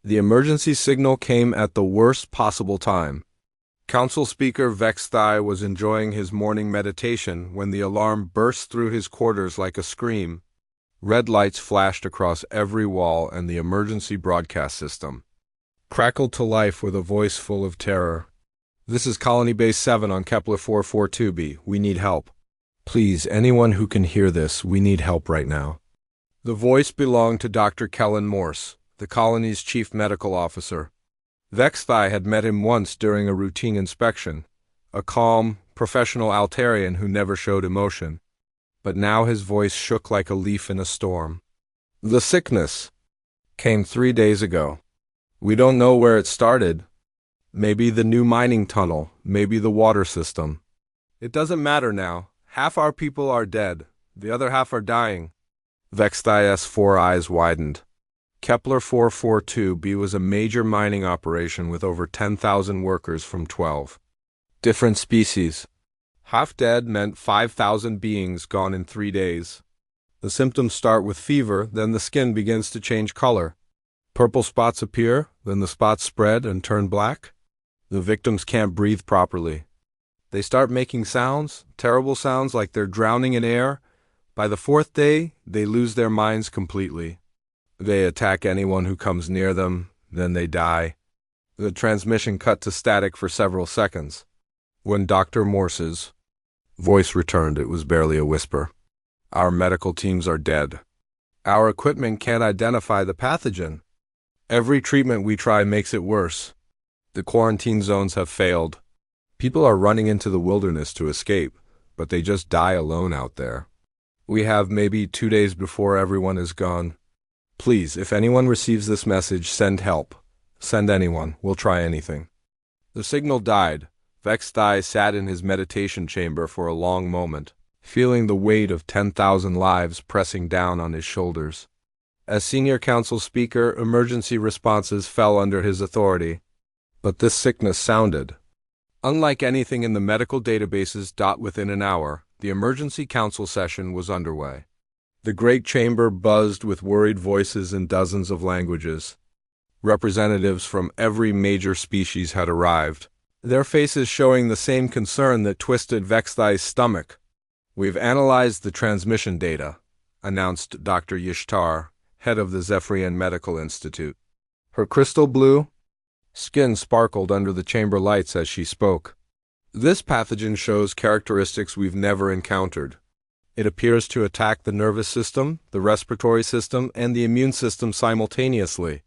The emergency signal came at the worst possible time. Council Speaker Vexthai was enjoying his morning meditation when the alarm burst through his quarters like a scream. Red lights flashed across every wall, and the emergency broadcast system crackled to life with a voice full of terror. "This is Colony Base 7 on Kepler 442b. We need help. Please, anyone who can hear this, we need help right now." The voice belonged to Dr. Kellen Morse, the colony's chief medical officer. Vexthai had met him once during a routine inspection, a calm, professional Altarian who never showed emotion. But now his voice shook like a leaf in a storm. "The sickness came 3 days ago. We don't know where it started. Maybe the new mining tunnel, maybe the water system. It doesn't matter now. Half our people are dead. The other half are dying." Vexthai's 4 eyes widened. Kepler 442b was a major mining operation with over 10,000 workers from 12 different species. Half dead meant 5,000 beings gone in 3 days. The symptoms start with fever, then the skin begins to change color. Purple spots appear, then the spots spread and turn black. The victims can't breathe properly. They start making sounds, terrible sounds like they're drowning in air. By the 4th day, they lose their minds completely. They attack anyone who comes near them, then they die. The transmission cut to static for several seconds. When Dr. Morse's voice returned, it was barely a whisper. "Our medical teams are dead. Our equipment can't identify the pathogen. Every treatment we try makes it worse. The quarantine zones have failed. People are running into the wilderness to escape, but they just die alone out there. We have maybe 2 days before everyone is gone. Please, if anyone receives this message, send help. Send anyone. We'll try anything." The signal died. Vexthai sat in his meditation chamber for a long moment, feeling the weight of 10,000 lives pressing down on his shoulders. As senior council speaker, emergency responses fell under his authority. But this sickness sounded unlike anything in the medical databases. Within an hour, the emergency council session was underway. The great chamber buzzed with worried voices in dozens of languages. Representatives from every major species had arrived, their faces showing the same concern that twisted Vexthai's stomach. "We've analyzed the transmission data," announced Dr. Yishtar, head of the Zephyrian Medical Institute. Her crystal blue skin sparkled under the chamber lights as she spoke. "This pathogen shows characteristics we've never encountered. It appears to attack the nervous system, the respiratory system, and the immune system simultaneously.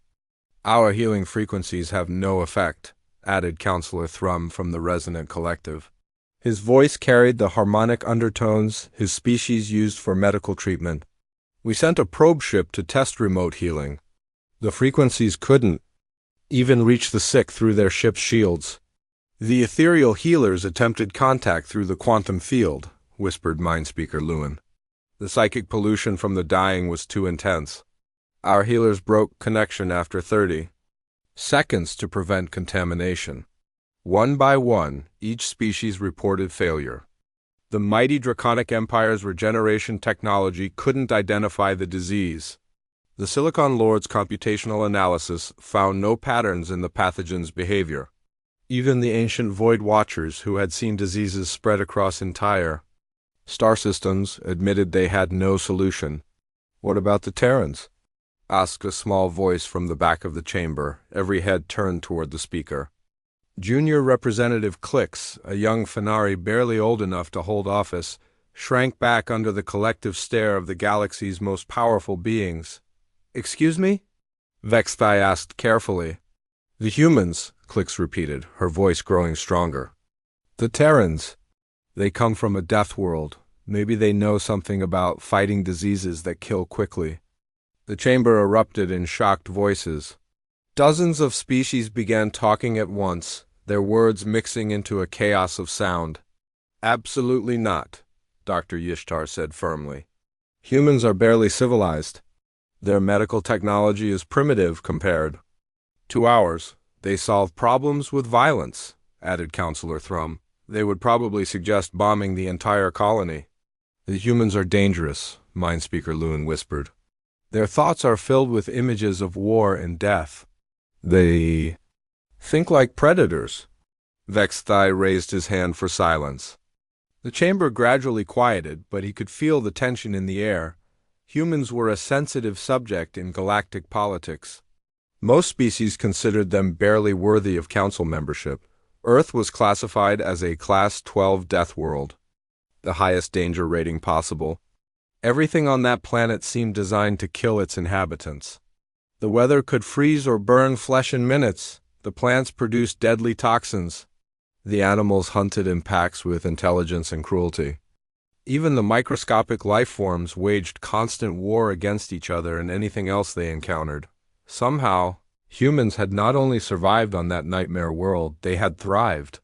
Our healing frequencies have no effect," added Counselor Thrum from the Resonant Collective. His voice carried the harmonic undertones his species used for medical treatment. "We sent a probe ship to test remote healing. The frequencies couldn't even reach the sick through their ship's shields. The ethereal healers attempted contact through the quantum field," whispered Mindspeaker Lewin. "The psychic pollution from the dying was too intense. Our healers broke connection after 30 seconds to prevent contamination. One by one, each species reported failure. The mighty Draconic Empire's regeneration technology couldn't identify the disease. The Silicon Lord's computational analysis found no patterns in the pathogen's behavior. Even the ancient Void Watchers, who had seen diseases spread across entire star systems, admitted they had no solution." "What about the Terrans?" asked a small voice from the back of the chamber, every head turned toward the speaker. Junior Representative Clix, a young Fenari barely old enough to hold office, shrank back under the collective stare of the galaxy's most powerful beings. "Excuse me?" Vexthai asked carefully. "The humans," Clix repeated, her voice growing stronger. "The Terrans. They come from a death world. Maybe they know something about fighting diseases that kill quickly." The chamber erupted in shocked voices. Dozens of species began talking at once, their words mixing into a chaos of sound. "Absolutely not," Dr. Yishtar said firmly. "Humans are barely civilized. Their medical technology is primitive compared to ours. They solve problems with violence," added Counselor Thrum. "They would probably suggest bombing the entire colony." "The humans are dangerous," Mindspeaker Lewin whispered. "Their thoughts are filled with images of war and death. They think like predators. Vexthai raised his hand for silence. The chamber gradually quieted, but he could feel the tension in the air. Humans were a sensitive subject in galactic politics. Most species considered them barely worthy of council membership. Earth was classified as a Class 12 death world, the highest danger rating possible. Everything on that planet seemed designed to kill its inhabitants. The weather could freeze or burn flesh in minutes. The plants produced deadly toxins. The animals hunted in packs with intelligence and cruelty. Even the microscopic life forms waged constant war against each other and anything else they encountered. Somehow, humans had not only survived on that nightmare world, they had thrived.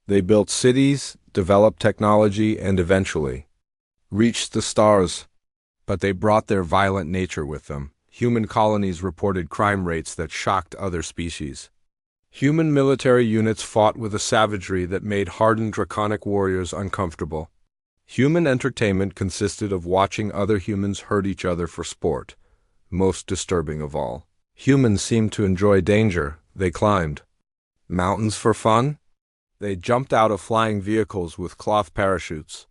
They built cities, developed technology, and eventually reached the stars. But they brought their violent nature with them. Human colonies reported crime rates that shocked other species. Human military units fought with a savagery that made hardened draconic warriors uncomfortable. Human entertainment consisted of watching other humans hurt each other for sport. Most disturbing of all, humans seemed to enjoy danger. They climbed mountains for fun. They jumped out of flying vehicles with cloth parachutes.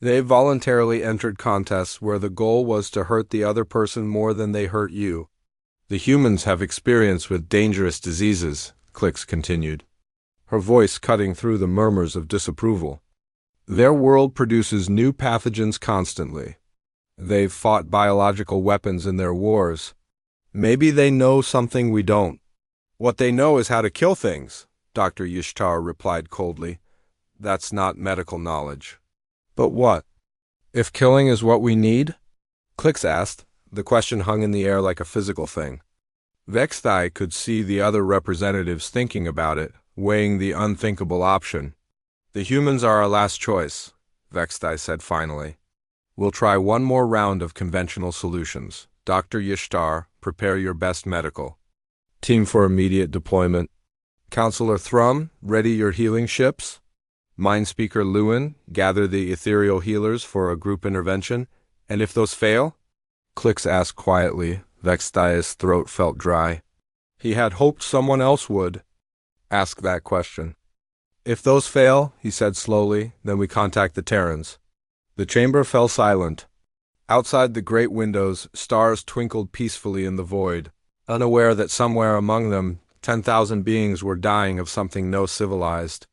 They voluntarily entered contests where the goal was to hurt the other person more than they hurt you. The humans have experience with dangerous diseases, Clix continued, her voice cutting through the murmurs of disapproval. Their world produces new pathogens constantly. They've fought biological weapons in their wars. Maybe they know something we don't. What they know is how to kill things, Dr. Yishtar replied coldly. That's not medical knowledge. But what? If killing is what we need? Clix asked. The question hung in the air like a physical thing. Vexthai could see the other representatives thinking about it, weighing the unthinkable option. The humans are our last choice, Vexthai said finally. We'll try one more round of conventional solutions. Dr. Yishtar, prepare your best medical team for immediate deployment. Counselor Thrum, ready your healing ships. Mindspeaker Lewin, gather the ethereal healers for a group intervention. And if those fail? Clix asked quietly. Vexthai's throat felt dry. He had hoped someone else would ask that question. If those fail, he said slowly, then we contact the Terrans. The chamber fell silent. Outside the great windows, stars twinkled peacefully in the void, unaware that somewhere among them 10,000 beings were dying of something no civilized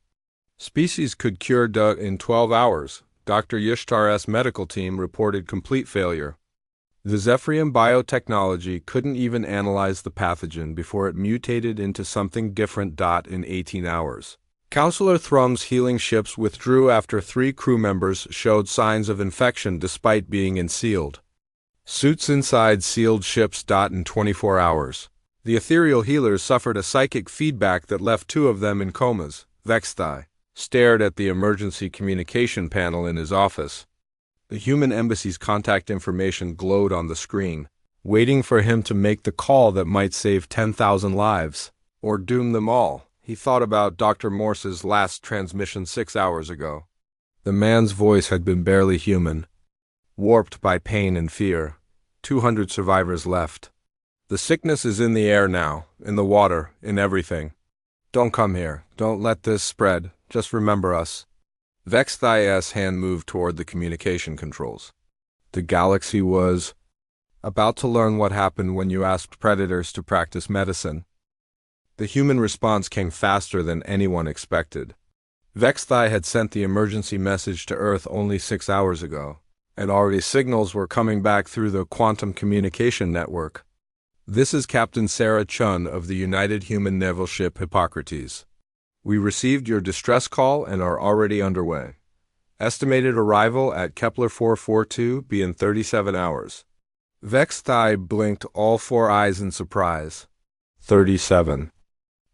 species could cure in 12 hours. Dr. Yishtar's medical team reported complete failure. The Zephyrian biotechnology couldn't even analyze the pathogen before it mutated into something different. In 18 hours. Counselor Thrum's healing ships withdrew after 3 crew members showed signs of infection despite being sealed suits inside sealed ships. In 24 hours. The ethereal healers suffered a psychic feedback that left 2 of them in comas. Vexthai stared at the emergency communication panel in his office. The human embassy's contact information glowed on the screen, waiting for him to make the call that might save 10,000 lives, or doom them all. He thought about Dr. Morse's last transmission 6 hours ago. The man's voice had been barely human, warped by pain and fear. 200 survivors left. The sickness is in the air now, in the water, in everything. Don't come here. Don't let this spread. Just remember us. Vexthai's hand moved toward the communication controls. The galaxy was about to learn what happened when you asked predators to practice medicine. The human response came faster than anyone expected. Vexthai had sent the emergency message to Earth only 6 hours ago, and already signals were coming back through the quantum communication network. This is Captain Sarah Chun of the United Human Naval Ship Hippocrates. We received your distress call and are already underway. Estimated arrival at Kepler 442 be in 37 hours. Vexthai blinked all 4 eyes in surprise. 37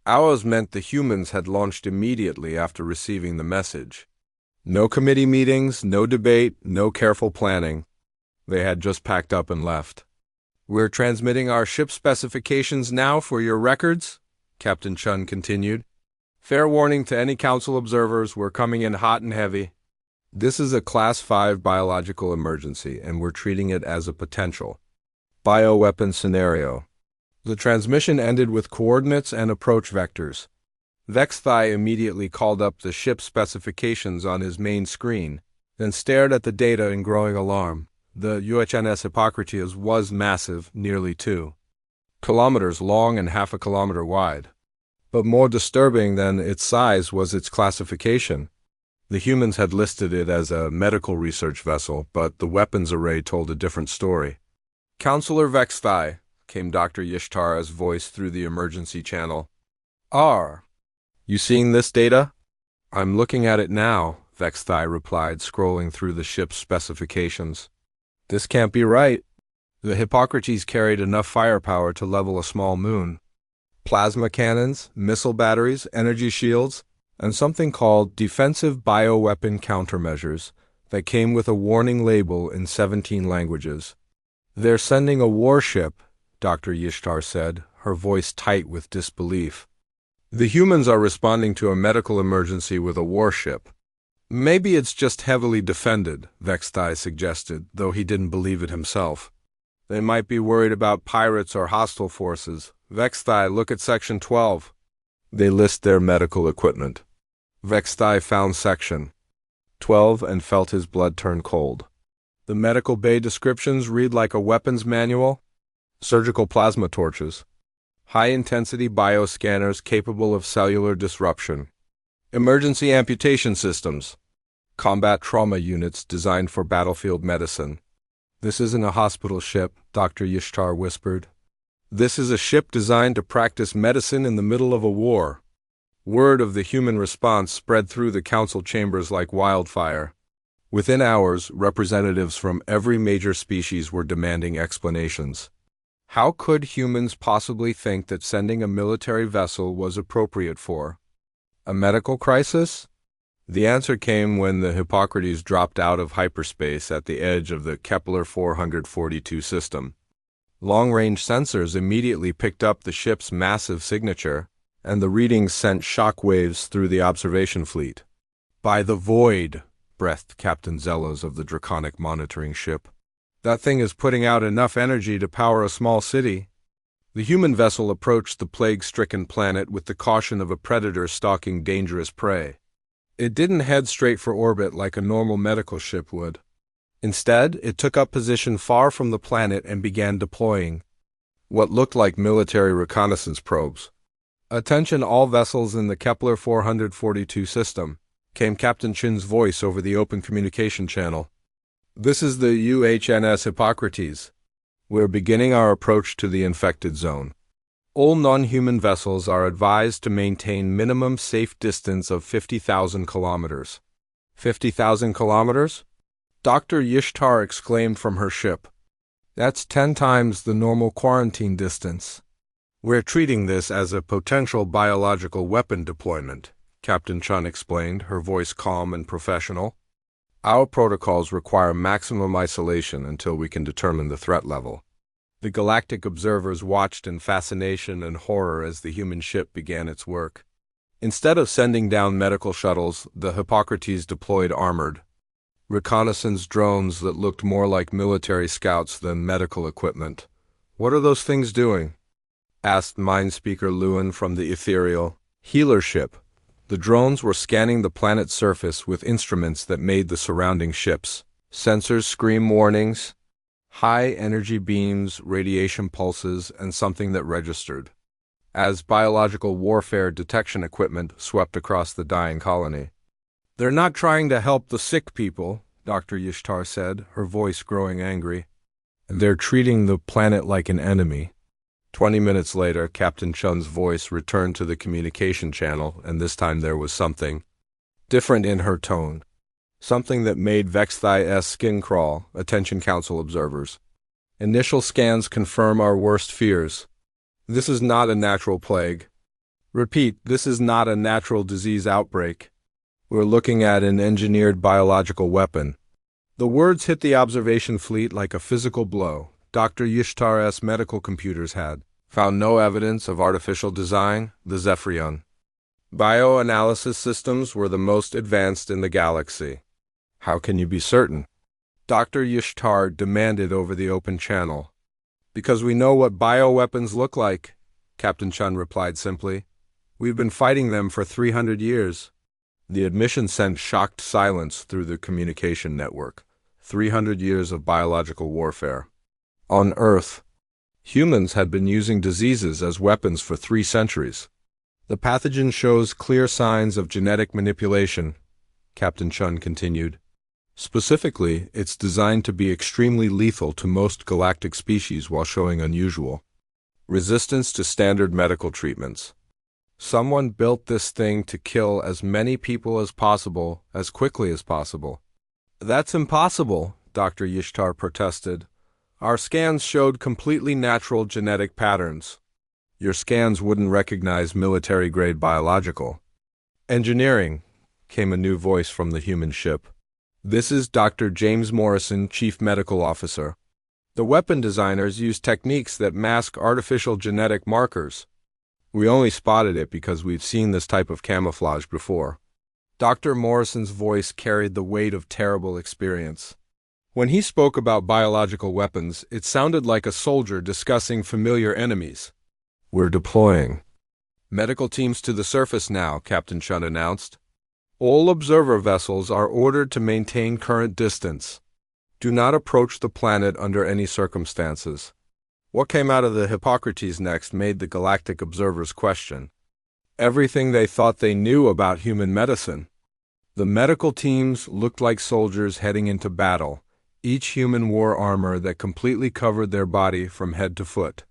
hours meant the humans had launched immediately after receiving the message. No committee meetings, no debate, no careful planning. They had just packed up and left. We're transmitting our ship specifications now for your records, Captain Chun continued. Fair warning to any council observers, we're coming in hot and heavy. This is a Class 5 biological emergency, and we're treating it as a potential bioweapon scenario. The transmission ended with coordinates and approach vectors. Vexthai immediately called up the ship specifications on his main screen, then stared at the data in growing alarm. The UHNS Hippocrates was massive, nearly 2 kilometers long and half a kilometer wide. But more disturbing than its size was its classification. The humans had listed it as a medical research vessel, but the weapons array told a different story. "Counselor Vexthai," came Dr. Yishtara's voice through the emergency channel. You seeing this data?" "I'm looking at it now," Vexthai replied, scrolling through the ship's specifications. "This can't be right." The Hippocrates carried enough firepower to level a small moon. Plasma cannons, missile batteries, energy shields, and something called defensive bioweapon countermeasures that came with a warning label in 17 languages. "They're sending a warship," Dr. Yishtar said, her voice tight with disbelief. "The humans are responding to a medical emergency with a warship. Maybe it's just heavily defended," Vexthai suggested, though he didn't believe it himself. "They might be worried about pirates or hostile forces. Vexthai, look at Section 12. They list their medical equipment." Vexthai found Section 12 and felt his blood turn cold. The medical bay descriptions read like a weapons manual. Surgical plasma torches. High-intensity bioscanners capable of cellular disruption. Emergency amputation systems. Combat trauma units designed for battlefield medicine. "This isn't a hospital ship," Dr. Yishtar whispered. "This is a ship designed to practice medicine in the middle of a war." Word of the human response spread through the council chambers like wildfire. Within hours, representatives from every major species were demanding explanations. How could humans possibly think that sending a military vessel was appropriate for a medical crisis? The answer came when the Hippocrates dropped out of hyperspace at the edge of the Kepler 442 system. Long-range sensors immediately picked up the ship's massive signature, and the readings sent shock waves through the observation fleet. "By the void," breathed Captain Zellos of the Draconic monitoring ship. "That thing is putting out enough energy to power a small city." The human vessel approached the plague-stricken planet with the caution of a predator stalking dangerous prey. It didn't head straight for orbit like a normal medical ship would. Instead, it took up position far from the planet and began deploying what looked like military reconnaissance probes. "Attention all vessels in the Kepler 442 system," came Captain Chin's voice over the open communication channel. "This is the UHNS Hippocrates. We're beginning our approach to the infected zone. All non-human vessels are advised to maintain minimum safe distance of 50,000 kilometers. 50,000 kilometers? Dr. Yishtar exclaimed from her ship. "That's 10 times the normal quarantine distance." "We're treating this as a potential biological weapon deployment," Captain Chun explained, her voice calm and professional. "Our protocols require maximum isolation until we can determine the threat level." The galactic observers watched in fascination and horror as the human ship began its work. Instead of sending down medical shuttles, the Hippocrates deployed armored reconnaissance drones that looked more like military scouts than medical equipment. "What are those things doing?" asked Mindspeaker Lewin from the ethereal healer ship. The drones were scanning the planet's surface with instruments that made the surrounding ships. Sensors scream warnings, high-energy beams, radiation pulses, and something that registered as biological warfare detection equipment swept across the dying colony. "They're not trying to help the sick people," Dr. Yishtar said, her voice growing angry. "They're treating the planet like an enemy." 20 minutes later, Captain Chun's voice returned to the communication channel, and this time there was something different in her tone. Something that made Vexthai's skin crawl. "Attention Council observers. Initial scans confirm our worst fears. This is not a natural plague. Repeat, this is not a natural disease outbreak. We're looking at an engineered biological weapon." The words hit the observation fleet like a physical blow. Dr. Yishtar's medical computers had found no evidence of artificial design, the Zephyrion. Bioanalysis systems were the most advanced in the galaxy. "How can you be certain?" Dr. Yishtar demanded over the open channel. Because we know what bioweapons look like, Captain Chun replied simply. We've been fighting them for 300 years. The admission sent shocked silence through the communication network. 300 years of biological warfare. On Earth, humans had been using diseases as weapons for 3 centuries. The pathogen shows clear signs of genetic manipulation, Captain Chun continued. Specifically, it's designed to be extremely lethal to most galactic species while showing unusual resistance to standard medical treatments. Someone built this thing to kill as many people as possible, as quickly as possible. That's impossible, Dr. Yishtar protested. Our scans showed completely natural genetic patterns. Your scans wouldn't recognize military-grade biological. Engineering, came a new voice from the human ship. This is Dr. James Morrison, Chief Medical Officer. The weapon designers use techniques that mask artificial genetic markers. We only spotted it because we've seen this type of camouflage before. Dr. Morrison's voice carried the weight of terrible experience. When he spoke about biological weapons, it sounded like a soldier discussing familiar enemies. We're deploying. Medical teams to the surface now, Captain Chun announced. All observer vessels are ordered to maintain current distance. Do not approach the planet under any circumstances. What came out of the Hippocrates next made the galactic observers question everything they thought they knew about human medicine. The medical teams looked like soldiers heading into battle. Each human wore armor that completely covered their body from head to foot.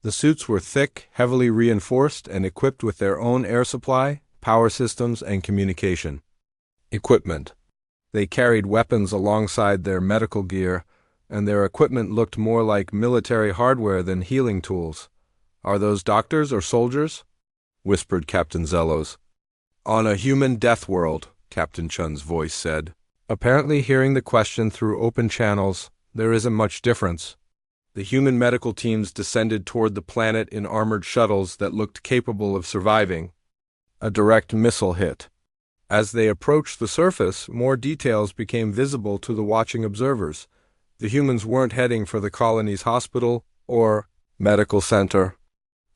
The suits were thick, heavily reinforced, and equipped with their own air supply, power systems, and communication equipment. They carried weapons alongside their medical gear, and their equipment looked more like military hardware than healing tools. Are those doctors or soldiers? Whispered Captain Zellos. On a human death world, Captain Chun's voice said. Apparently hearing the question through open channels, there isn't much difference. The human medical teams descended toward the planet in armored shuttles that looked capable of surviving a direct missile hit. As they approached the surface, more details became visible to the watching observers. The humans weren't heading for the colony's hospital or medical center.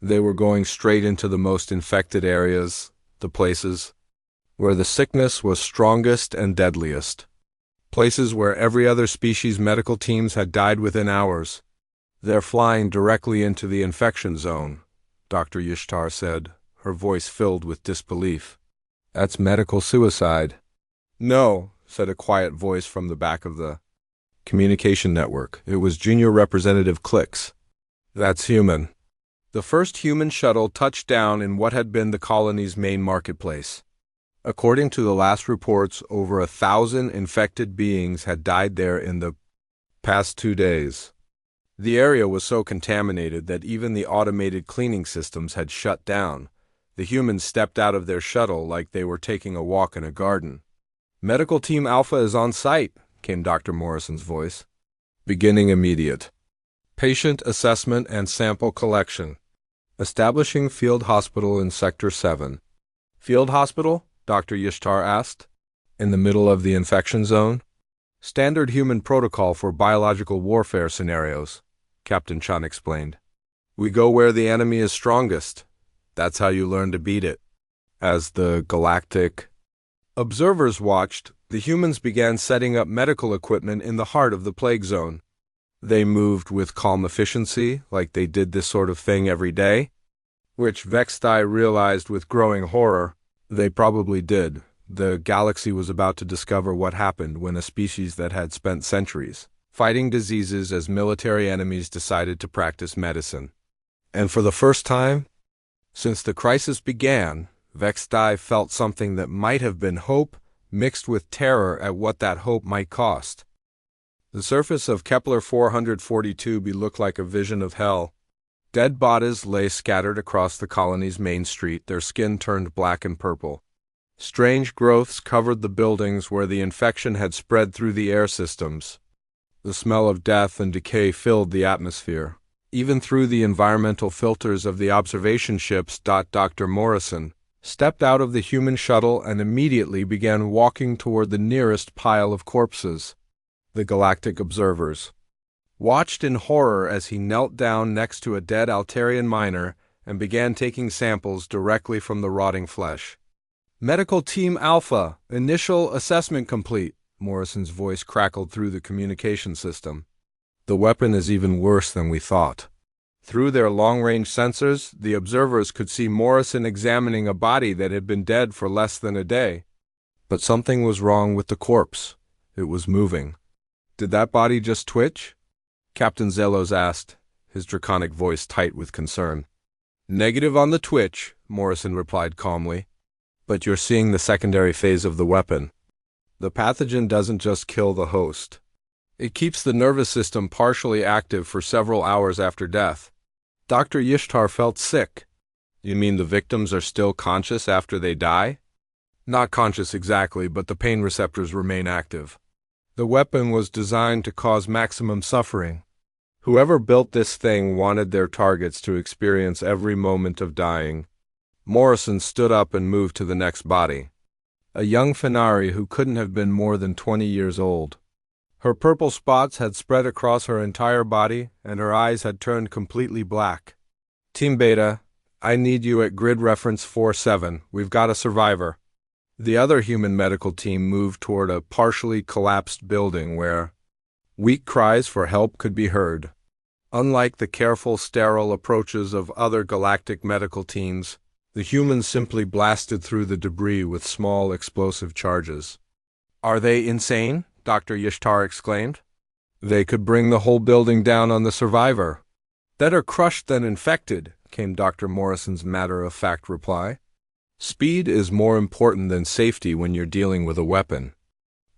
They were going straight into the most infected areas, the places where the sickness was strongest and deadliest. Places where every other species' medical teams had died within hours. They're flying directly into the infection zone, Dr. Yishtar said, her voice filled with disbelief. That's medical suicide. No, said a quiet voice from the back of the communication network. It was Junior Representative Clicks. That's human. The first human shuttle touched down in what had been the colony's main marketplace. According to the last reports, over 1,000 infected beings had died there in the past 2 days. The area was so contaminated that even the automated cleaning systems had shut down. The humans stepped out of their shuttle like they were taking a walk in a garden. Medical Team Alpha is on site, came Dr. Morrison's voice. Beginning immediate. Patient assessment and sample collection. Establishing field hospital in Sector 7. Field hospital? Dr. Yishtar asked. In the middle of the infection zone? Standard human protocol for biological warfare scenarios, Captain Chun explained. We go where the enemy is strongest. That's how you learn to beat it. As the galactic observers watched, the humans began setting up medical equipment in the heart of the plague zone. They moved with calm efficiency, like they did this sort of thing every day, which Vextai realized with growing horror. They probably did. The galaxy was about to discover what happened when a species that had spent centuries fighting diseases as military enemies decided to practice medicine. And for the first time since the crisis began, Vextai felt something that might have been hope mixed with terror at what that hope might cost. The surface of Kepler 442b looked like a vision of hell. Dead bodies lay scattered across the colony's main street, their skin turned black and purple. Strange growths covered the buildings where the infection had spread through the air systems. The smell of death and decay filled the atmosphere, even through the environmental filters of the observation ships. Dr. Morrison stepped out of the human shuttle and immediately began walking toward the nearest pile of corpses, the galactic observers. watched in horror as he knelt down next to a dead Altarian miner and began taking samples directly from the rotting flesh. "Medical Team Alpha, initial assessment complete," Morrison's voice crackled through the communication system. "The weapon is even worse than we thought." Through their long-range sensors, the observers could see Morrison examining a body that had been dead for less than a day. But something was wrong with the corpse. It was moving. "Did that body just twitch?" Captain Zelos asked, his draconic voice tight with concern. "Negative on the twitch," Morrison replied calmly. "But you're seeing the secondary phase of the weapon. The pathogen doesn't just kill the host. It keeps the nervous system partially active for several hours after death." Dr. Yishtar felt sick. "You mean the victims are still conscious after they die?" "Not conscious exactly, but the pain receptors remain active. The weapon was designed to cause maximum suffering. Whoever built this thing wanted their targets to experience every moment of dying." Morrison stood up and moved to the next body. A young Fenari who couldn't have been more than 20 years old. Her purple spots had spread across her entire body, and her eyes had turned completely black. "Team Beta, I need you at grid reference 47. We've got a survivor." The other human medical team moved toward a partially collapsed building where weak cries for help could be heard. Unlike the careful, sterile approaches of other galactic medical teams, the humans simply blasted through the debris with small explosive charges. "Are they insane?" Dr. Yishtar exclaimed. "They could bring the whole building down on the survivor." "Better crushed than infected," came Dr. Morrison's matter-of-fact reply. "Speed is more important than safety when you're dealing with a weapon."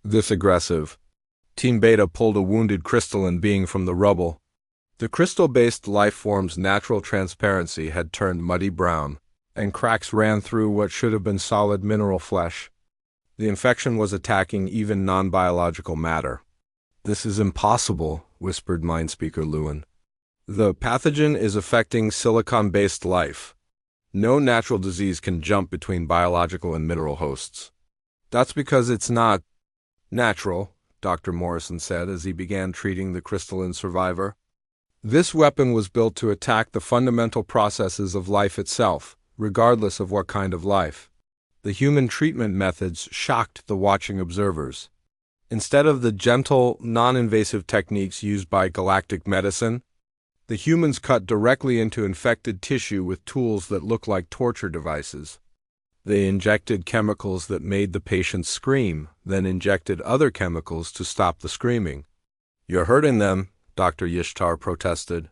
This aggressive. Team Beta pulled a wounded crystalline being from the rubble. The crystal-based life form's natural transparency had turned muddy brown, and cracks ran through what should have been solid mineral flesh. The infection was attacking even non-biological matter. "This is impossible," whispered Mindspeaker Lewin. "The pathogen is affecting silicon-based life. No natural disease can jump between biological and mineral hosts." "That's because it's not natural," Dr. Morrison said as he began treating the crystalline survivor. "This weapon was built to attack the fundamental processes of life itself, regardless of what kind of life." The human treatment methods shocked the watching observers. Instead of the gentle, non-invasive techniques used by galactic medicine, the humans cut directly into infected tissue with tools that looked like torture devices. They injected chemicals that made the patient scream, then injected other chemicals to stop the screaming. "You're hurting them," Dr. Yishtar protested.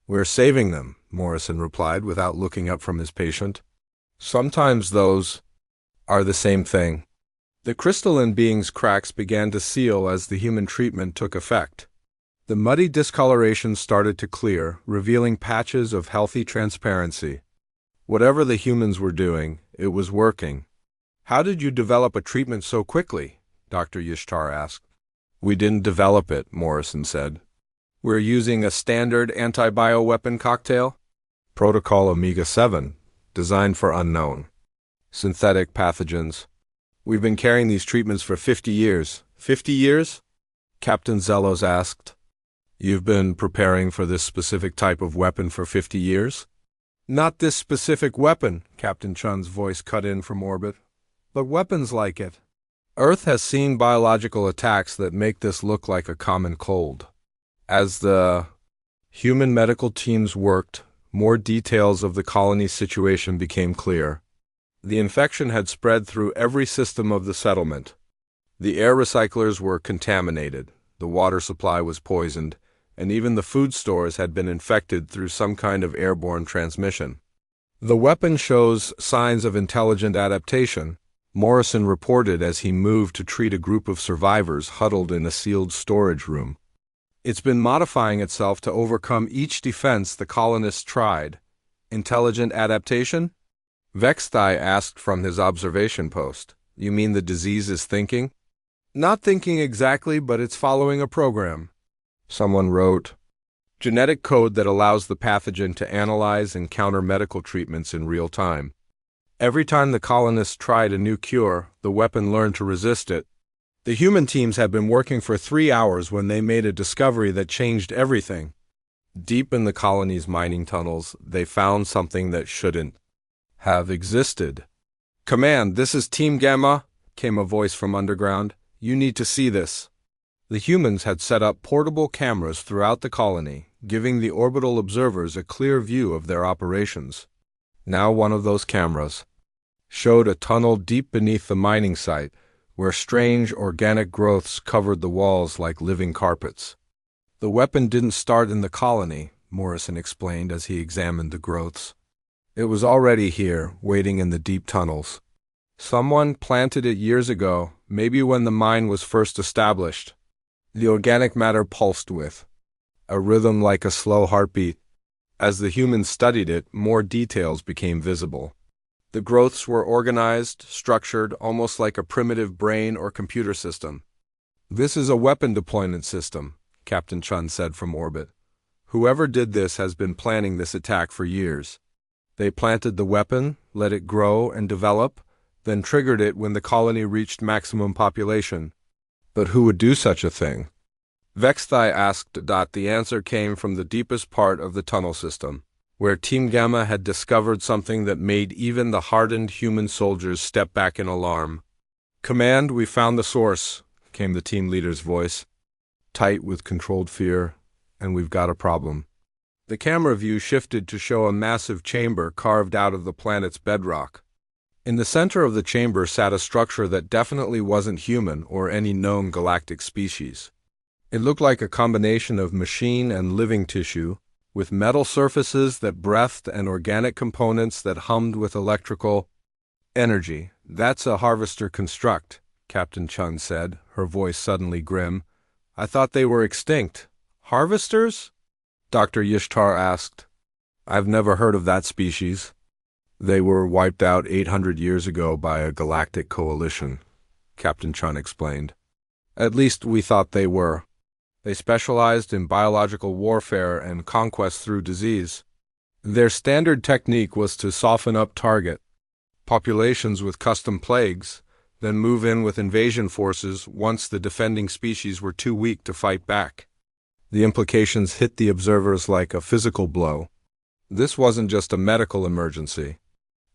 "We're saving them," Morrison replied without looking up from his patient. "Sometimes those are the same thing." The crystalline being's cracks began to seal as the human treatment took effect. The muddy discoloration started to clear, revealing patches of healthy transparency. Whatever the humans were doing, it was working. "How did you develop a treatment so quickly?" Dr. Yishtar asked. "We didn't develop it," Morrison said. "We're using a standard anti-bioweapon cocktail. Protocol Omega-7, designed for unknown. Synthetic pathogens. We've been carrying these treatments for 50 years. 50 years? Captain Zelos asked. "You've been preparing for this specific type of weapon for 50 years? "Not this specific weapon," Captain Chun's voice cut in from orbit, "but weapons like it. Earth has seen biological attacks that make this look like a common cold." As the human medical teams worked, more details of the colony's situation became clear. The infection had spread through every system of the settlement. The air recyclers were contaminated, the water supply was poisoned, and even the food stores had been infected through some kind of airborne transmission. "The weapon shows signs of intelligent adaptation," Morrison reported as he moved to treat a group of survivors huddled in a sealed storage room. "It's been modifying itself to overcome each defense the colonists tried." "Intelligent adaptation?" Vexthai asked from his observation post. "You mean the disease is thinking?" "Not thinking exactly, but it's following a program." Someone wrote, "Genetic code that allows the pathogen to analyze and counter medical treatments in real time. Every time the colonists tried a new cure, the weapon learned to resist it. The human teams had been working for 3 hours when they made a discovery that changed everything. Deep in the colony's mining tunnels, they found something that shouldn't have existed. "Command, this is Team Gamma," came a voice from underground. "You need to see this." The humans had set up portable cameras throughout the colony, giving the orbital observers a clear view of their operations. Now one of those cameras showed a tunnel deep beneath the mining site, where strange organic growths covered the walls like living carpets. "The weapon didn't start in the colony," Morrison explained as he examined the growths. "It was already here, waiting in the deep tunnels. Someone planted it years ago, maybe when the mine was first established." The organic matter pulsed with a rhythm like a slow heartbeat. As the humans studied it, more details became visible. The growths were organized, structured, almost like a primitive brain or computer system. "This is a weapon deployment system," Captain Chun said from orbit. "Whoever did this has been planning this attack for years. They planted the weapon, let it grow and develop, then triggered it when the colony reached maximum population. But who would do such a thing?" Vexthai asked. The answer came from the deepest part of the tunnel system, where Team Gamma had discovered something that made even the hardened human soldiers step back in alarm. "Command, we found the source," came the team leader's voice, tight with controlled fear, "and we've got a problem." The camera view shifted to show a massive chamber carved out of the planet's bedrock. In the center of the chamber sat a structure that definitely wasn't human or any known galactic species. It looked like a combination of machine and living tissue, with metal surfaces that breathed and organic components that hummed with electrical energy. "That's a harvester construct," Captain Chun said, her voice suddenly grim. "I thought they were extinct." "Harvesters?" Dr. Yishtar asked. "I've never heard of that species. They were wiped out 800 years ago by a galactic coalition," Captain Chun explained. "At least we thought they were. They specialized in biological warfare and conquest through disease. Their standard technique was to soften up target populations with custom plagues, then move in with invasion forces once the defending species were too weak to fight back." The implications hit the observers like a physical blow. This wasn't just a medical emergency.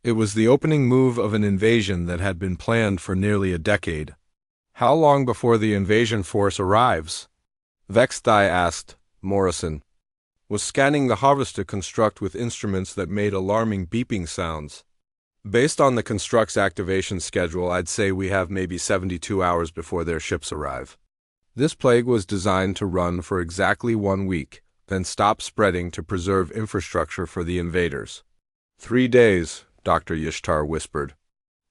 It was the opening move of an invasion that had been planned for nearly a decade. "How long before the invasion force arrives?" Vexthai asked. Morrison was scanning the harvester construct with instruments that made alarming beeping sounds. "Based on the construct's activation schedule, I'd say we have maybe 72 hours before their ships arrive. This plague was designed to run for exactly 1 week, then stop spreading to preserve infrastructure for the invaders." 3 days, Dr. Yishtar whispered.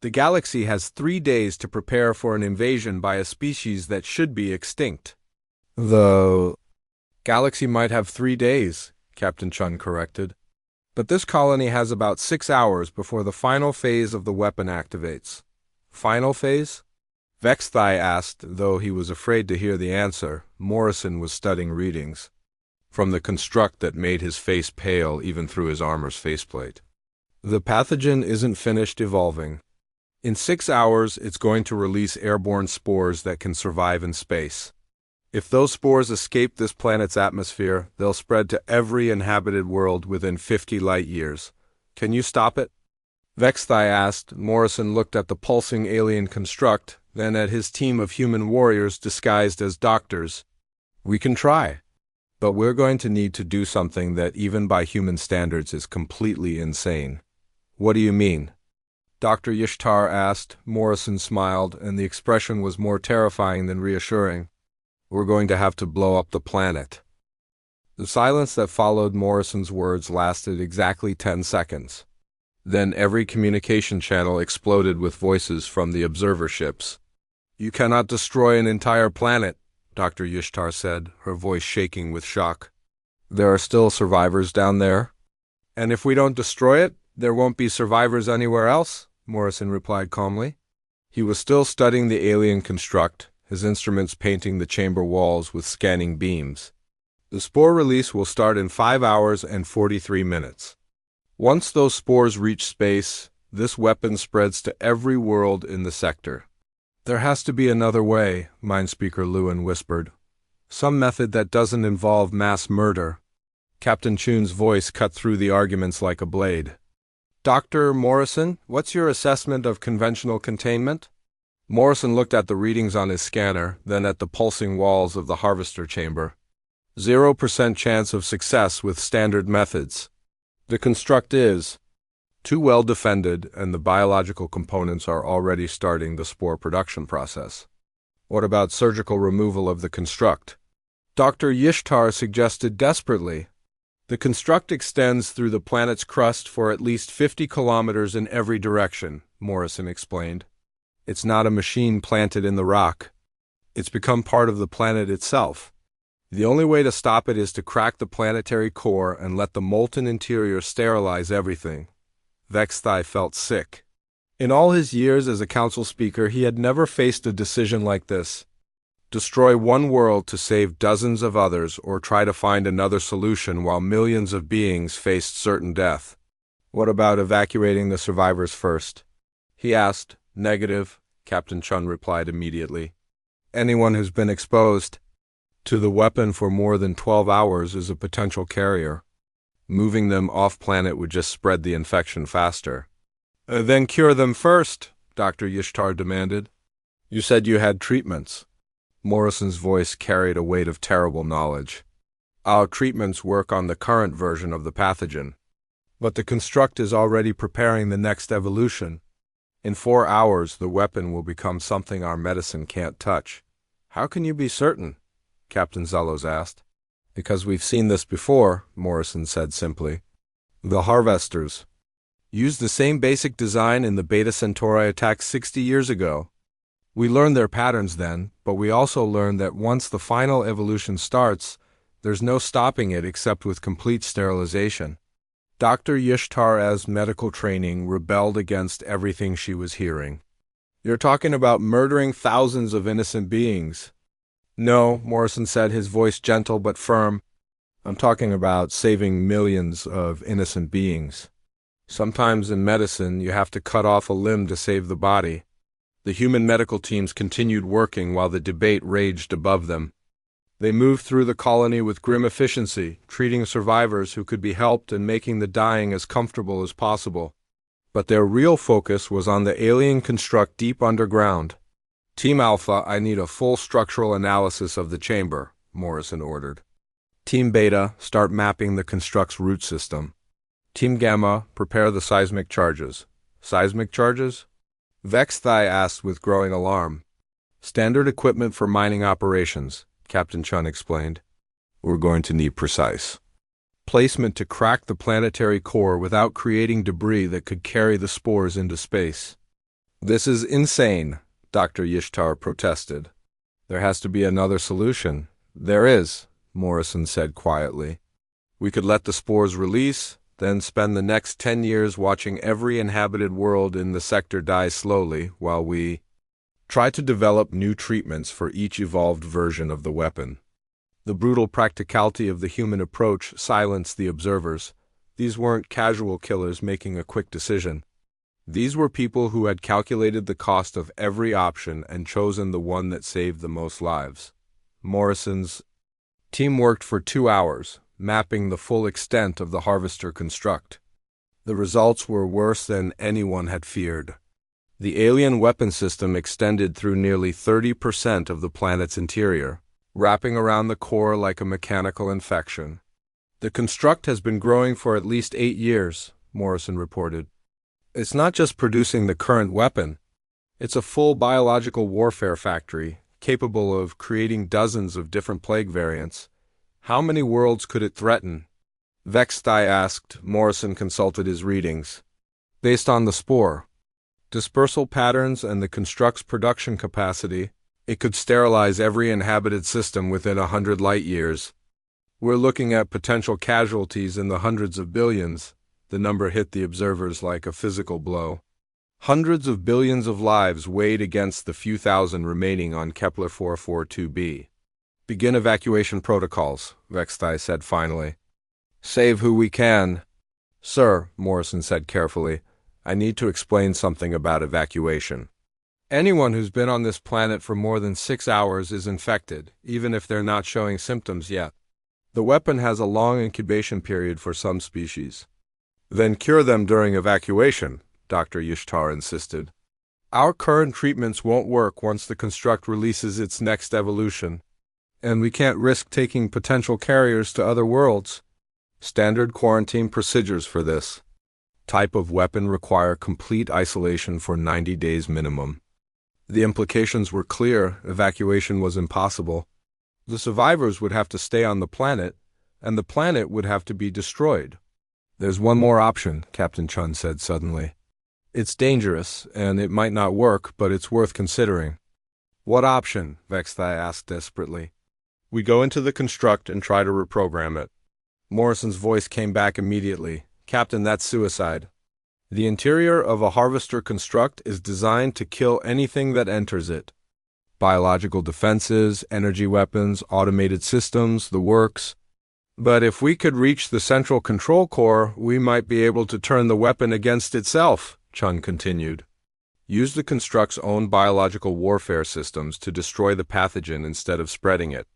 "The galaxy has 3 days to prepare for an invasion by a species that should be extinct." "The galaxy might have 3 days," Captain Chun corrected. "But this colony has about 6 hours before the final phase of the weapon activates." "Final phase?" Vexthai asked, though he was afraid to hear the answer. Morrison was studying readings from the construct that made his face pale even through his armor's faceplate. "The pathogen isn't finished evolving. In 6 hours, it's going to release airborne spores that can survive in space. If those spores escape this planet's atmosphere, they'll spread to every inhabited world within 50 light years. Can you stop it?" Vexthai asked. Morrison looked at the pulsing alien construct, then at his team of human warriors disguised as doctors. "We can try. But we're going to need to do something that even by human standards is completely insane." "What do you mean?" Dr. Yishtar asked. Morrison smiled, and the expression was more terrifying than reassuring. "We're going to have to blow up the planet." The silence that followed Morrison's words lasted exactly 10 seconds. Then every communication channel exploded with voices from the observer ships. "You cannot destroy an entire planet," Dr. Yishtar said, her voice shaking with shock. "There are still survivors down there." "And if we don't destroy it, there won't be survivors anywhere else," Morrison replied calmly. He was still studying the alien construct, his instruments painting the chamber walls with scanning beams. "The spore release will start in 5 hours and 43 minutes. Once those spores reach space, this weapon spreads to every world in the sector. There has to be another way, Mindspeaker Lewin whispered. Some method that doesn't involve mass murder. Captain Chun's voice cut through the arguments like a blade. Dr. Morrison, what's your assessment of conventional containment? Morrison looked at the readings on his scanner, then at the pulsing walls of the harvester chamber. 0% chance of success with standard methods. The construct is too well defended, and the biological components are already starting the spore production process. What about surgical removal of the construct? Dr. Yishtar suggested desperately. The construct extends through the planet's crust for at least 50 kilometers in every direction, Morrison explained. It's not a machine planted in the rock. It's become part of the planet itself. The only way to stop it is to crack the planetary core and let the molten interior sterilize everything. Vexthai felt sick. In all his years as a council speaker, he had never faced a decision like this. Destroy one world to save dozens of others, or try to find another solution while millions of beings faced certain death. What about evacuating the survivors first? He asked. Negative, Captain Chun replied immediately. Anyone who's been exposed to the weapon for more than 12 hours is a potential carrier. Moving them off-planet would just spread the infection faster. Then cure them first, Dr. Yishtar demanded. You said you had treatments. Morrison's voice carried a weight of terrible knowledge. Our treatments work on the current version of the pathogen. But the construct is already preparing the next evolution. In 4 hours, the weapon will become something our medicine can't touch. How can you be certain? Captain Zellos asked. Because we've seen this before, Morrison said simply. The Harvesters used the same basic design in the Beta Centauri attack 60 years ago. We learned their patterns then, but we also learned that once the final evolution starts, there's no stopping it except with complete sterilization. Dr. Yishtar's medical training rebelled against everything she was hearing. You're talking about murdering thousands of innocent beings. No, Morrison said, his voice gentle but firm. I'm talking about saving millions of innocent beings. Sometimes in medicine, you have to cut off a limb to save the body. The human medical teams continued working while the debate raged above them. They moved through the colony with grim efficiency, treating survivors who could be helped and making the dying as comfortable as possible. But their real focus was on the alien construct deep underground. Team Alpha, I need a full structural analysis of the chamber, Morrison ordered. Team Beta, start mapping the construct's root system. Team Gamma, prepare the seismic charges. Seismic charges? Vexthai asked with growing alarm. Standard equipment for mining operations, Captain Chun explained. We're going to need precise placement to crack the planetary core without creating debris that could carry the spores into space. This is insane, Dr. Yishtar protested. There has to be another solution. There is, Morrison said quietly. We could let the spores release, then spend the next 10 years watching every inhabited world in the sector die slowly while we try to develop new treatments for each evolved version of the weapon. The brutal practicality of the human approach silenced the observers. These weren't casual killers making a quick decision. These were people who had calculated the cost of every option and chosen the one that saved the most lives. Morrison's team worked for 2 hours, mapping the full extent of the harvester construct. The results were worse than anyone had feared. The alien weapon system extended through nearly 30% of the planet's interior, wrapping around the core like a mechanical infection. The construct has been growing for at least 8 years, Morrison reported. It's not just producing the current weapon. It's a full biological warfare factory, capable of creating dozens of different plague variants. How many worlds could it threaten? Vexthai asked. Morrison consulted his readings. Based on the spore, dispersal patterns, and the construct's production capacity, it could sterilize every inhabited system within 100 light-years. We're looking at potential casualties in the hundreds of billions. The number hit the observers like a physical blow. Hundreds of billions of lives weighed against the few thousand remaining on Kepler 442b. Begin evacuation protocols, Vexthai said finally. Save who we can. Sir, Morrison said carefully, I need to explain something about evacuation. Anyone who's been on this planet for more than 6 hours is infected, even if they're not showing symptoms yet. The weapon has a long incubation period for some species. Then cure them during evacuation, Dr. Yishtar insisted. Our current treatments won't work once the construct releases its next evolution, and we can't risk taking potential carriers to other worlds. Standard quarantine procedures for this type of weapon require complete isolation for 90 days minimum. The implications were clear. Evacuation was impossible. The survivors would have to stay on the planet, and the planet would have to be destroyed. There's one more option, Captain Chun said suddenly. It's dangerous, and it might not work, but it's worth considering. What option? Vexthai asked desperately. We go into the construct and try to reprogram it. Morrison's voice came back immediately. Captain, that's suicide. The interior of a harvester construct is designed to kill anything that enters it. Biological defenses, energy weapons, automated systems, the works. But if we could reach the central control core, we might be able to turn the weapon against itself, Chun continued. Use the construct's own biological warfare systems to destroy the pathogen instead of spreading it.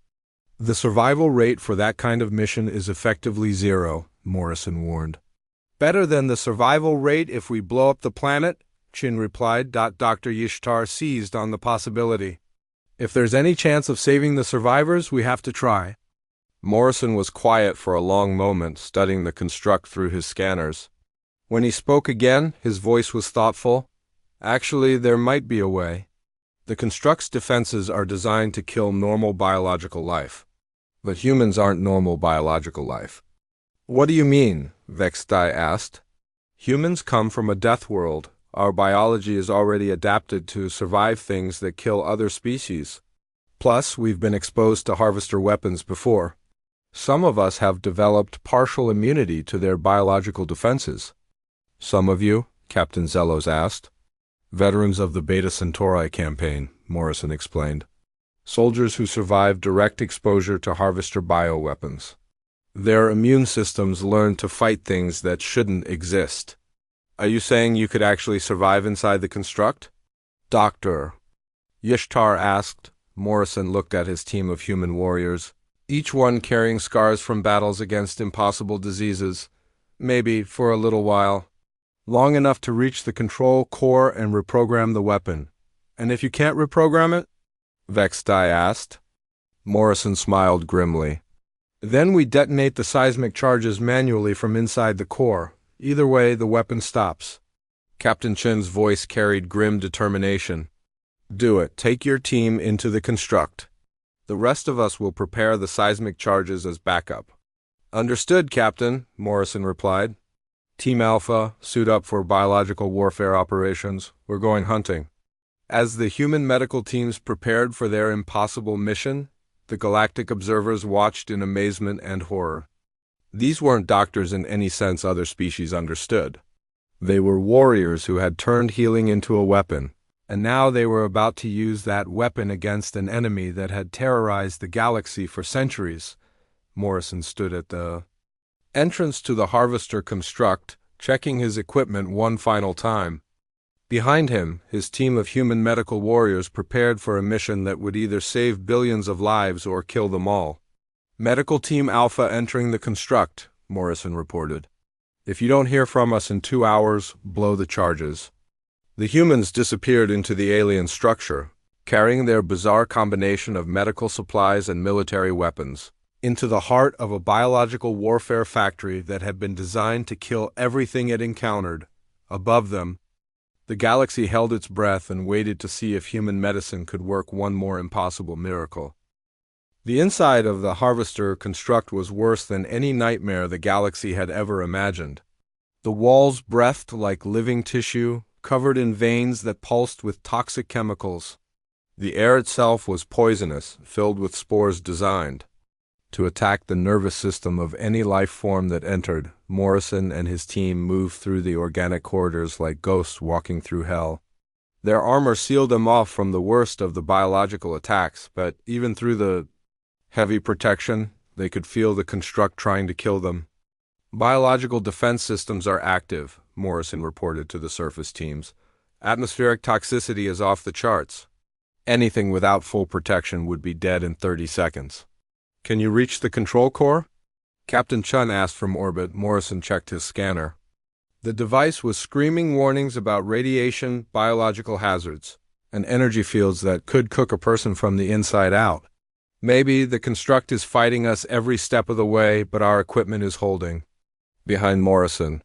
The survival rate for that kind of mission is effectively 0, Morrison warned. Better than the survival rate if we blow up the planet, Chin replied. Dr. Yishtar seized on the possibility. If there's any chance of saving the survivors, we have to try. Morrison was quiet for a long moment, studying the construct through his scanners. When he spoke again, his voice was thoughtful. Actually, there might be a way. The construct's defenses are designed to kill normal biological life. But humans aren't normal biological life. What do you mean? Vexthai asked. Humans come from a death world. Our biology is already adapted to survive things that kill other species. Plus, we've been exposed to harvester weapons before. Some of us have developed partial immunity to their biological defenses. Some of you? Captain Zellos asked. Veterans of the Beta Centauri campaign, Morrison explained. Soldiers who survived direct exposure to harvester bioweapons. Their immune systems learn to fight things that shouldn't exist. Are you saying you could actually survive inside the construct? Doctor, Yishtar asked. Morrison looked at his team of human warriors, each one carrying scars from battles against impossible diseases. Maybe for a little while. Long enough to reach the control core and reprogram the weapon. And if you can't reprogram it? Vexthai asked. Morrison smiled grimly. Then we detonate the seismic charges manually from inside the core. Either way, the weapon stops. Captain Chin's voice carried grim determination. Do it. Take your team into the construct. The rest of us will prepare the seismic charges as backup. Understood, Captain, Morrison replied. Team Alpha, suit up for biological warfare operations. We're going hunting. As the human medical teams prepared for their impossible mission, the galactic observers watched in amazement and horror. These weren't doctors in any sense other species understood. They were warriors who had turned healing into a weapon, and now they were about to use that weapon against an enemy that had terrorized the galaxy for centuries. Morrison stood at the entrance to the harvester construct, checking his equipment one final time. Behind him, his team of human medical warriors prepared for a mission that would either save billions of lives or kill them all. Medical Team Alpha entering the construct, Morrison reported. If you don't hear from us in 2 hours, blow the charges. The humans disappeared into the alien structure, carrying their bizarre combination of medical supplies and military weapons, into the heart of a biological warfare factory that had been designed to kill everything it encountered. Above them, the galaxy held its breath and waited to see if human medicine could work one more impossible miracle. The inside of the harvester construct was worse than any nightmare the galaxy had ever imagined. The walls breathed like living tissue, covered in veins that pulsed with toxic chemicals. The air itself was poisonous, filled with spores designed to attack the nervous system of any life form that entered. Morrison and his team moved through the organic corridors like ghosts walking through hell. Their armor sealed them off from the worst of the biological attacks, but even through the heavy protection, they could feel the construct trying to kill them. Biological defense systems are active, Morrison reported to the surface teams. Atmospheric toxicity is off the charts. Anything without full protection would be dead in 30 seconds. Can you reach the control core? Captain Chun asked from orbit. Morrison checked his scanner. The device was screaming warnings about radiation, biological hazards, and energy fields that could cook a person from the inside out. Maybe the construct is fighting us every step of the way, but our equipment is holding. Behind Morrison,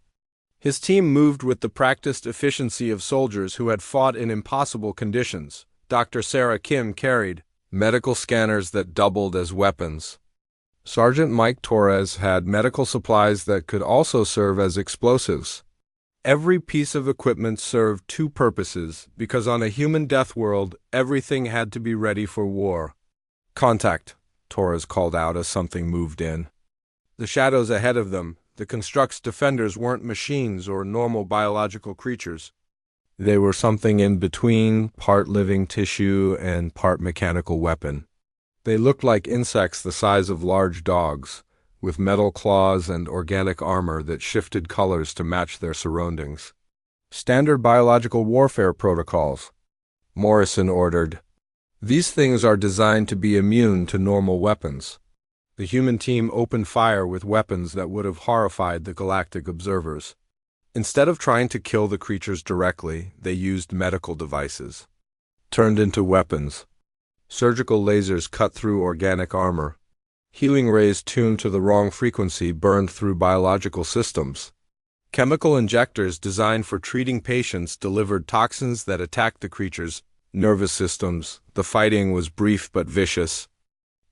his team moved with the practiced efficiency of soldiers who had fought in impossible conditions. Dr. Sarah Kim carried medical scanners that doubled as weapons. Sergeant Mike Torres had medical supplies that could also serve as explosives. Every piece of equipment served two purposes, because on a human death world, everything had to be ready for war. Contact, Torres called out as something moved in. The shadows ahead of them, the construct's defenders, weren't machines or normal biological creatures. They were something in between, part living tissue and part mechanical weapon. They looked like insects the size of large dogs, with metal claws and organic armor that shifted colors to match their surroundings. Standard biological warfare protocols, Morrison ordered. These things are designed to be immune to normal weapons. The human team opened fire with weapons that would have horrified the galactic observers. Instead of trying to kill the creatures directly, they used medical devices, turned into weapons. Surgical lasers cut through organic armor. Healing rays tuned to the wrong frequency burned through biological systems. Chemical injectors designed for treating patients delivered toxins that attacked the creatures' nervous systems. The fighting was brief but vicious.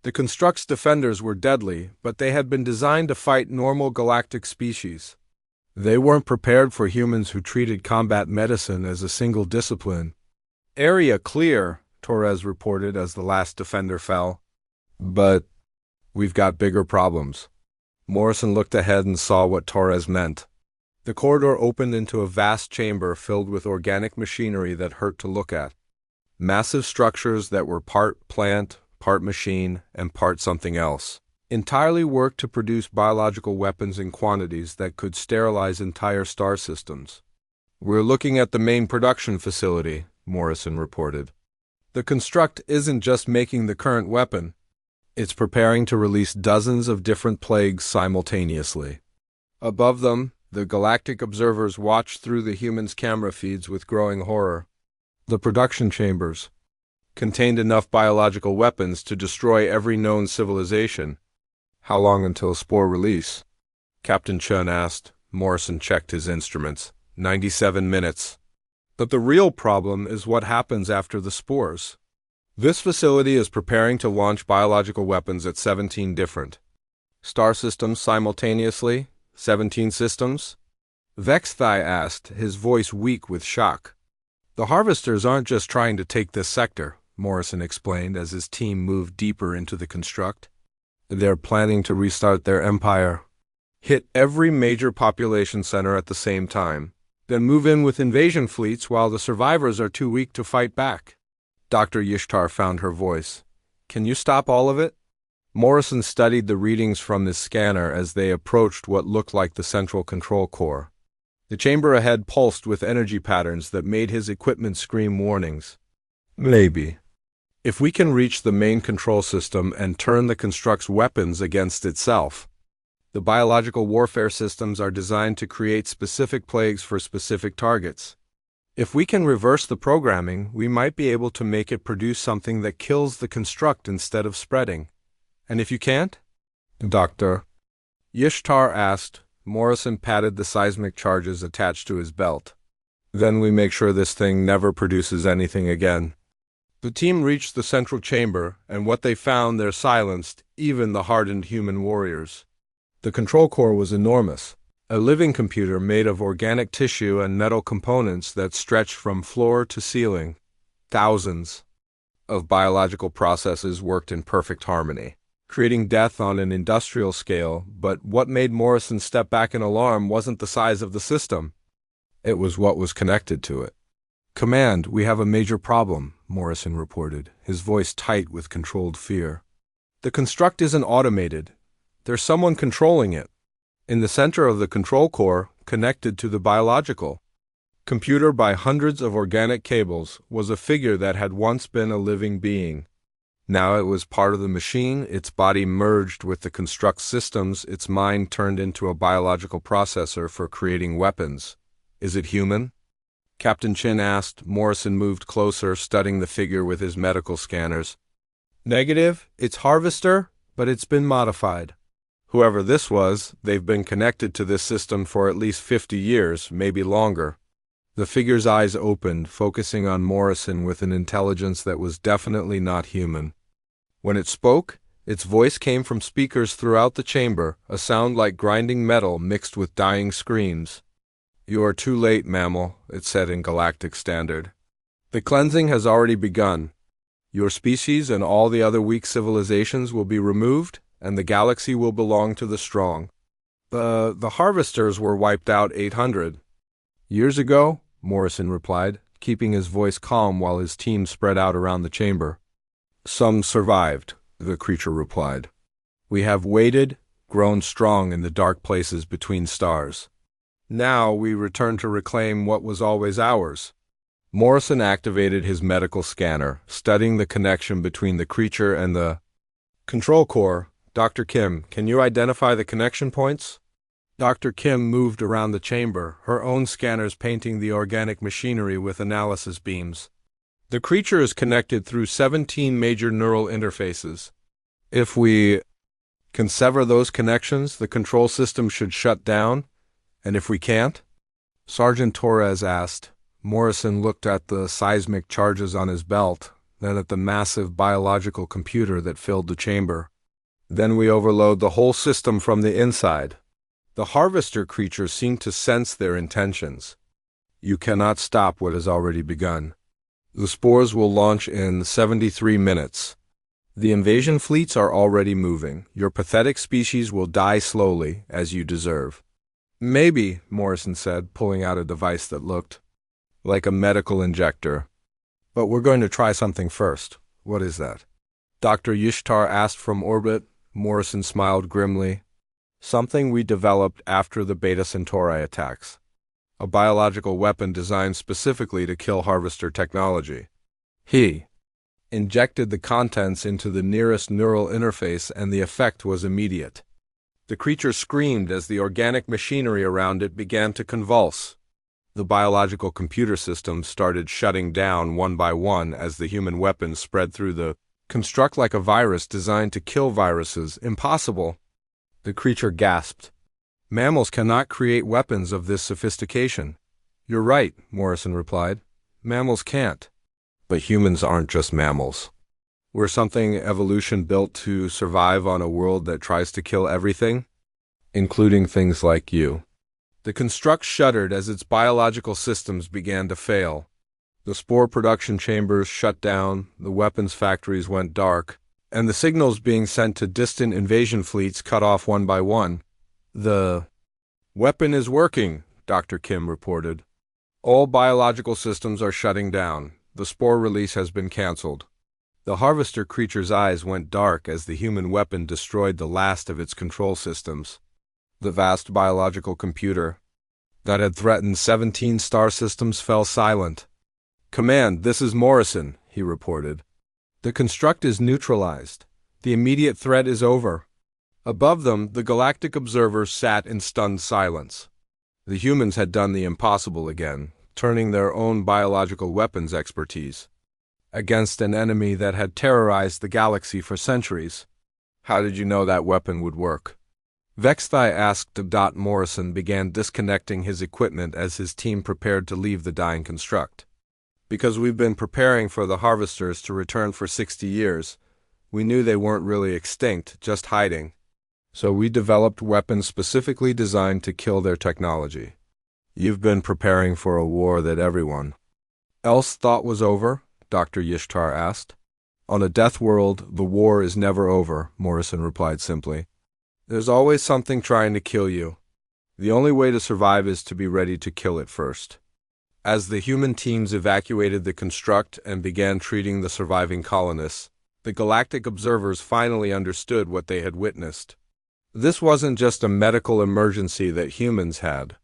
The construct's defenders were deadly, but they had been designed to fight normal galactic species. They weren't prepared for humans who treated combat medicine as a single discipline. Area clear, Torres reported as the last defender fell. But we've got bigger problems. Morrison looked ahead and saw what Torres meant. The corridor opened into a vast chamber filled with organic machinery that hurt to look at. Massive structures that were part plant, part machine, and part something else. Entirely worked to produce biological weapons in quantities that could sterilize entire star systems. We're looking at the main production facility, Morrison reported. The construct isn't just making the current weapon. It's preparing to release dozens of different plagues simultaneously. Above them, the galactic observers watched through the humans' camera feeds with growing horror. The production chambers contained enough biological weapons to destroy every known civilization. How long until spore release? Captain Chun asked. Morrison checked his instruments. 97 minutes. But the real problem is what happens after the spores. This facility is preparing to launch biological weapons at 17 different star systems simultaneously. 17 systems? Vexthai asked, his voice weak with shock. The harvesters aren't just trying to take this sector, Morrison explained as his team moved deeper into the construct. They're planning to restart their empire, hit every major population center at the same time, then move in with invasion fleets while the survivors are too weak to fight back. Dr. Yishtar found her voice. Can you stop all of it? Morrison studied the readings from his scanner as they approached what looked like the central control core. The chamber ahead pulsed with energy patterns that made his equipment scream warnings. Maybe. If we can reach the main control system and turn the construct's weapons against itself. The biological warfare systems are designed to create specific plagues for specific targets. If we can reverse the programming, we might be able to make it produce something that kills the construct instead of spreading. And if you can't? Doctor Yishtar asked. Morrison patted the seismic charges attached to his belt. Then we make sure this thing never produces anything again. The team reached the central chamber, and what they found there silenced even the hardened human warriors. The control core was enormous, a living computer made of organic tissue and metal components that stretched from floor to ceiling. Thousands of biological processes worked in perfect harmony, creating death on an industrial scale, but what made Morrison step back in alarm wasn't the size of the system. It was what was connected to it. Command, we have a major problem, Morrison reported, his voice tight with controlled fear. The construct isn't automated. There's someone controlling it. In the center of the control core, connected to the biological computer by hundreds of organic cables, was a figure that had once been a living being. Now it was part of the machine, its body merged with the construct systems, its mind turned into a biological processor for creating weapons. Is it human? Captain Chin asked. Morrison moved closer, studying the figure with his medical scanners. Negative, it's Harvester, but it's been modified. Whoever this was, they've been connected to this system for at least 50 years, maybe longer. The figure's eyes opened, focusing on Morrison with an intelligence that was definitely not human. When it spoke, its voice came from speakers throughout the chamber, a sound like grinding metal mixed with dying screams. You are too late, mammal, it said in Galactic Standard. The cleansing has already begun. Your species and all the other weak civilizations will be removed, and the galaxy will belong to the strong. The harvesters were wiped out 800 years ago, Morrison replied, keeping his voice calm while his team spread out around the chamber. Some survived, the creature replied. We have waited, grown strong in the dark places between stars. Now we return to reclaim what was always ours. Morrison activated his medical scanner, studying the connection between the creature and the control core. Dr. Kim, can you identify the connection points? Dr. Kim moved around the chamber, her own scanners painting the organic machinery with analysis beams. The creature is connected through 17 major neural interfaces. If we can sever those connections, the control system should shut down. And if we can't? Sergeant Torres asked. Morrison looked at the seismic charges on his belt, then at the massive biological computer that filled the chamber. Then we overload the whole system from the inside. The harvester creatures seem to sense their intentions. You cannot stop what has already begun. The spores will launch in 73 minutes. The invasion fleets are already moving. Your pathetic species will die slowly, as you deserve. Maybe, Morrison said, pulling out a device that looked like a medical injector. But we're going to try something first. What is that? Dr. Yishtar asked from orbit. Morrison smiled grimly. Something we developed after the Beta Centauri attacks. A biological weapon designed specifically to kill harvester technology. He injected the contents into the nearest neural interface, and the effect was immediate. The creature screamed as the organic machinery around it began to convulse. The biological computer systems started shutting down one by one as the human weapons spread through the construct like a virus designed to kill viruses. Impossible. The creature gasped. Mammals cannot create weapons of this sophistication. You're right, Morrison replied. Mammals can't. But humans aren't just mammals. We're something evolution built to survive on a world that tries to kill everything, including things like you. The construct shuddered as its biological systems began to fail. The spore production chambers shut down, the weapons factories went dark, and the signals being sent to distant invasion fleets cut off one by one. The weapon is working, Dr. Kim reported. All biological systems are shutting down. The spore release has been canceled. The harvester creature's eyes went dark as the human weapon destroyed the last of its control systems. The vast biological computer that had threatened 17 star systems fell silent. Command, this is Morrison, he reported. The construct is neutralized. The immediate threat is over. Above them, the galactic observers sat in stunned silence. The humans had done the impossible again, turning their own biological weapons expertise against an enemy that had terrorized the galaxy for centuries. How did you know that weapon would work? Vexthai asked. Morrison began disconnecting his equipment as his team prepared to leave the dying construct. Because we've been preparing for the harvesters to return for 60 years. We knew they weren't really extinct, just hiding. So we developed weapons specifically designed to kill their technology. You've been preparing for a war that everyone else thought was over? Dr. Yishtar asked. On a death world, the war is never over, Morrison replied simply. There's always something trying to kill you. The only way to survive is to be ready to kill it first. As the human teams evacuated the construct and began treating the surviving colonists, the galactic observers finally understood what they had witnessed. This wasn't just a medical emergency that humans had.